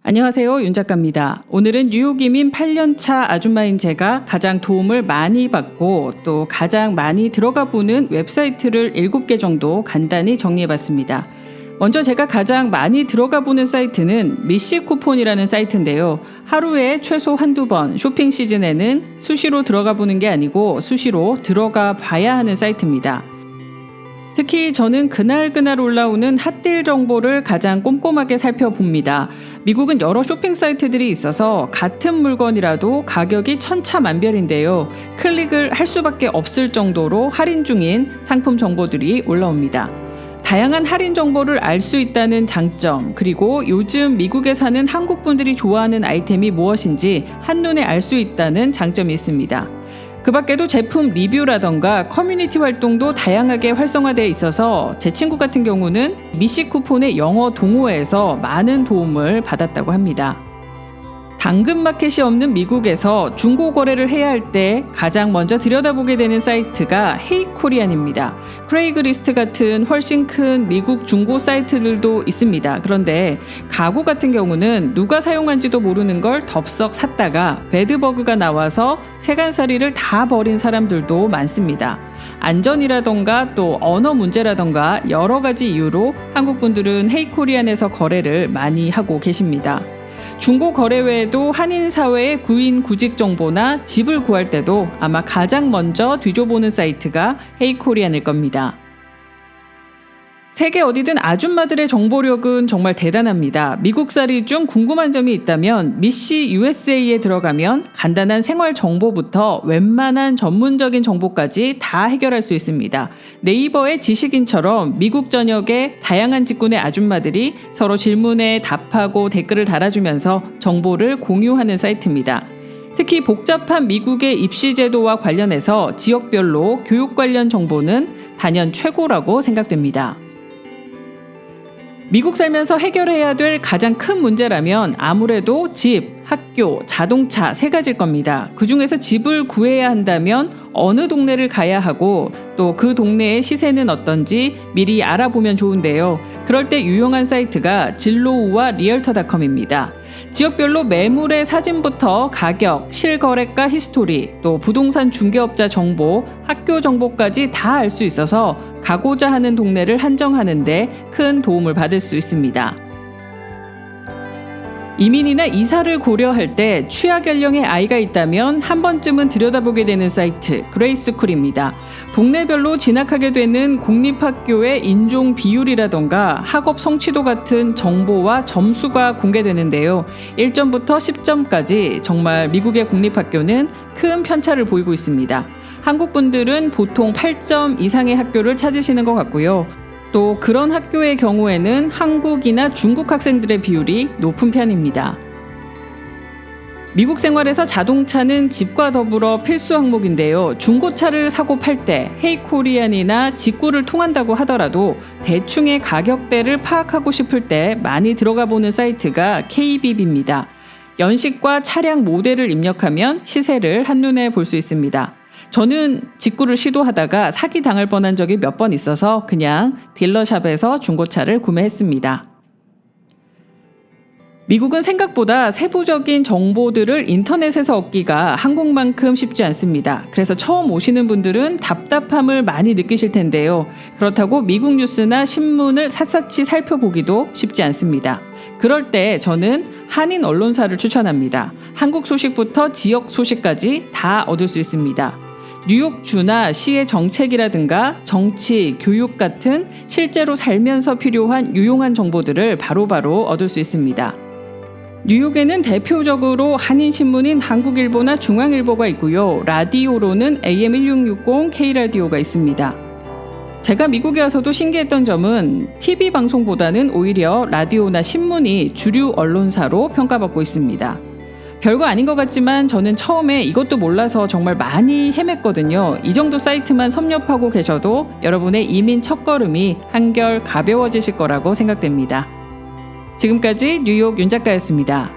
안녕하세요. 윤 작가입니다. 오늘은 뉴욕 이민 8년차 아줌마인 제가 가장 도움을 많이 받고 또 가장 많이 들어가 보는 웹사이트를 7개 정도 간단히 정리해봤습니다. 먼저 제가 가장 많이 들어가 보는 사이트는 미시 쿠폰이라는 사이트인데요. 하루에 최소 한두 번 쇼핑 시즌에는 수시로 들어가 보는 게 아니고 수시로 들어가 봐야 하는 사이트입니다. 특히 저는 그날 올라오는 핫딜 정보를 가장 꼼꼼하게 살펴봅니다. 미국은 여러 쇼핑 사이트들이 있어서 같은 물건이라도 가격이 천차만별인데요. 클릭을 할 수밖에 없을 정도로 할인 중인 상품 정보들이 올라옵니다. 다양한 할인 정보를 알 수 있다는 장점, 그리고 요즘 미국에 사는 한국 분들이 좋아하는 아이템이 무엇인지 한눈에 알 수 있다는 장점이 있습니다. 그 밖에도 제품 리뷰라던가 커뮤니티 활동도 다양하게 활성화되어 있어서 제 친구 같은 경우는 미시 쿠폰의 영어 동호회에서 많은 도움을 받았다고 합니다. 당근마켓이 없는 미국에서 중고 거래를 해야 할 때 가장 먼저 들여다보게 되는 사이트가 헤이코리안입니다. 크레이그리스트 같은 훨씬 큰 미국 중고 사이트들도 있습니다. 그런데 가구 같은 경우는 누가 사용한지도 모르는 걸 덥석 샀다가 배드버그가 나와서 세간살이를 다 버린 사람들도 많습니다. 안전이라던가 또 언어 문제라던가 여러 가지 이유로 한국 분들은 헤이코리안에서 거래를 많이 하고 계십니다. 중고 거래 외에도 한인 사회의 구인 구직 정보나 집을 구할 때도 아마 가장 먼저 뒤져보는 사이트가 헤이코리안일 겁니다. 세계 어디든 아줌마들의 정보력은 정말 대단합니다. 미국살이 중 궁금한 점이 있다면 미시 USA에 들어가면 간단한 생활 정보부터 웬만한 전문적인 정보까지 다 해결할 수 있습니다. 네이버의 지식인처럼 미국 전역의 다양한 직군의 아줌마들이 서로 질문에 답하고 댓글을 달아주면서 정보를 공유하는 사이트입니다. 특히 복잡한 미국의 입시 제도와 관련해서 지역별로 교육 관련 정보는 단연 최고라고 생각됩니다. 미국 살면서 해결해야 될 가장 큰 문제라면 아무래도 집, 학교, 자동차 세 가지일 겁니다. 그중에서 집을 구해야 한다면 어느 동네를 가야 하고 또 그 동네의 시세는 어떤지 미리 알아보면 좋은데요. 그럴 때 유용한 사이트가 진로우와 리얼터.com입니다. 지역별로 매물의 사진부터 가격, 실거래가 히스토리, 또 부동산 중개업자 정보, 학교 정보까지 다 알 수 있어서 가고자 하는 동네를 한정하는 데 큰 도움을 받을 수 있습니다. 이민이나 이사를 고려할 때 취약 연령의 아이가 있다면 한 번쯤은 들여다보게 되는 사이트 그레이스쿨입니다. 동네별로 진학하게 되는 공립학교의 인종 비율이라던가 학업 성취도 같은 정보와 점수가 공개되는데요. 1점부터 10점까지 정말 미국의 공립학교는 큰 편차를 보이고 있습니다. 한국 분들은 보통 8점 이상의 학교를 찾으시는 것 같고요. 또 그런 학교의 경우에는 한국이나 중국 학생들의 비율이 높은 편입니다. 미국 생활에서 자동차는 집과 더불어 필수 항목인데요. 중고차를 사고 팔 때 헤이코리안이나 직구를 통한다고 하더라도 대충의 가격대를 파악하고 싶을 때 많이 들어가 보는 사이트가 KBB입니다. 연식과 차량 모델을 입력하면 시세를 한눈에 볼 수 있습니다. 저는 직구를 시도하다가 사기당할 뻔한 적이 몇 번 있어서 그냥 딜러샵에서 중고차를 구매했습니다. 미국은 생각보다 세부적인 정보들을 인터넷에서 얻기가 한국만큼 쉽지 않습니다. 그래서 처음 오시는 분들은 답답함을 많이 느끼실 텐데요. 그렇다고 미국 뉴스나 신문을 샅샅이 살펴보기도 쉽지 않습니다. 그럴 때 저는 한인 언론사를 추천합니다. 한국 소식부터 지역 소식까지 다 얻을 수 있습니다. 뉴욕주나 시의 정책이라든가 정치, 교육 같은 실제로 살면서 필요한 유용한 정보들을 바로바로 얻을 수 있습니다. 뉴욕에는 대표적으로 한인신문인 한국일보나 중앙일보가 있고요. 라디오로는 AM1660 K라디오가 있습니다. 제가 미국에 와서도 신기했던 점은 TV 방송보다는 오히려 라디오나 신문이 주류 언론사로 평가받고 있습니다. 별거 아닌 것 같지만 저는 처음에 이것도 몰라서 정말 많이 헤맸거든요. 이 정도 사이트만 섭렵하고 계셔도 여러분의 이민 첫걸음이 한결 가벼워지실 거라고 생각됩니다. 지금까지 뉴욕 윤 작가였습니다.